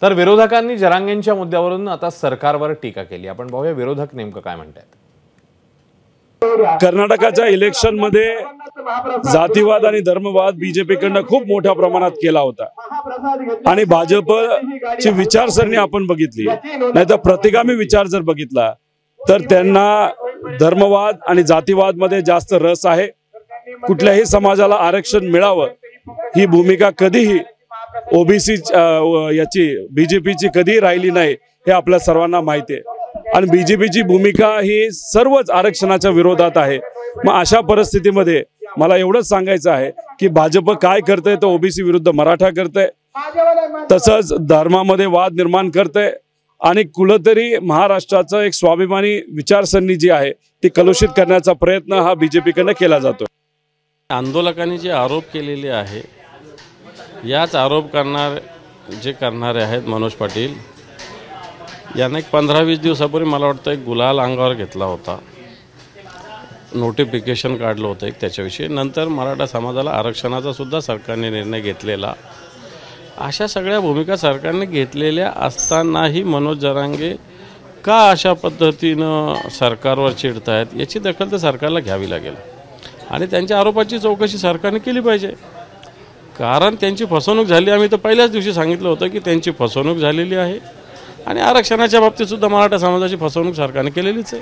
तर विरोधकांनी जरांगेंच्या मुद्द्यावरून आता सरकारवर टीका केली। आपण पाहूया विरोधक नेमकं काय म्हणतात। कर्नाटकाच्या इलेक्शन मध्ये जातीवाद आणि धर्मवाद बीजेपीकडनं खूप मोठ्या प्रमाणात केला होता आणि भाजपची विचारसरणी आपण बघितली नाही तर प्रतिगामी विचार जर बघितला तर त्यांना धर्मवाद आणि जातीवाद मध्ये जास्त रस आहे। कुठल्याही समाजाला आरक्षण मिळावं ही भूमिका कधीही ओबीसी याची बीजेपीची कधीही राहिली नाही हे आपल्या सर्वांना माहिती आहे आणि बीजेपीची भूमिका ही सर्वच आरक्षणाच्या विरोधात आहे। मग अशा परिस्थितीमध्ये मला एवढंच सांगायचं आहे की भाजप काय करते तो ओबीसी विरुद्ध मराठा करते, तसंच धर्मामध्ये वाद निर्माण करते आणि कुठेतरी महाराष्ट्राचं एक स्वाभिमानी विचारसरणी जी आहे ती कलुषित करण्याचा प्रयत्न हा बीजेपीकडनं केला जातो। आंदोलकांनी जे आरोप केलेले आहे याच आरोप करणारे आहेत मनोज पाटील यांना एक 15-20 दिवसापूर्वी मला वाटतं एक गुलाल अंगावर घेतला होता, नोटिफिकेशन काढलं होतं एक त्याच्याविषयी। नंतर मराठा समाजाला आरक्षणाचा सुद्धा सरकारने निर्णय घेतलेला। अशा सगळ्या भूमिका सरकारने घेतलेल्या असतानाही मनोज जरांगे का अशा पद्धतीनं सरकारवर चिडतायत याची दखल तर सरकारला घ्यावी लागेल आणि त्यांच्या आरोपाची चौकशी सरकारने केली पाहिजे, कारण त्यांची फसवणूक झाली। आम्ही तर पहिल्याच दिवशी सांगितलं होतं की त्यांची फसवणूक झालेली आहे आणि आरक्षणाच्या बाबतीत सुद्धा मराठा समाजाची फसवणूक सरकारने केलेलीच आहे।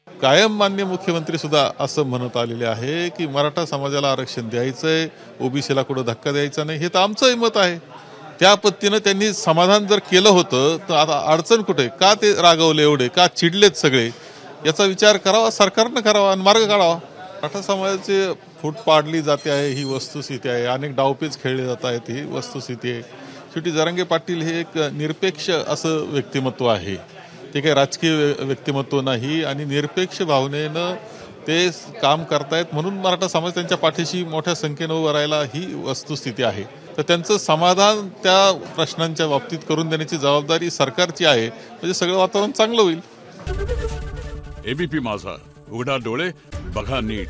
कायम माननीय मुख्यमंत्री सुद्धा असं म्हणत आलेले आहे की मराठा समाजाला आरक्षण द्यायचंय, ओबीसीला कुठं धक्का द्यायचा नाही, हे तर आमचंही मत आहे। त्या पद्धतीनं त्यांनी समाधान जर केलं होतं तर आता अडचण कुठे, का ते रागवले एवढे, का चिडलेत सगळे, याचा विचार करावा सरकारनं करावा आणि मार्ग काढावा। मराठा समाजाची फूट पाडली जाते आहे ही वस्तुस्थिती आहे, अनेक डावपेच खेळले जात आहेत ही वस्तुस्थिती आहे। शेवटी जरांगे पाटील हे एक निरपेक्ष असं व्यक्तिमत्व आहे, ते काही राजकीय व्यक्तिमत्व नाही आणि निरपेक्ष भावनेनं ते काम करतायत म्हणून मराठा समाज त्यांच्या पाठीशी मोठ्या संख्येनं उभं राहायला ही वस्तुस्थिती आहे। तर त्यांचं समाधान त्या प्रश्नांच्या बाबतीत करून देण्याची जबाबदारी सरकारची आहे, म्हणजे सगळं वातावरण चांगलं होईल। एबीपी माझा, उघडा डोळे बघा नीट।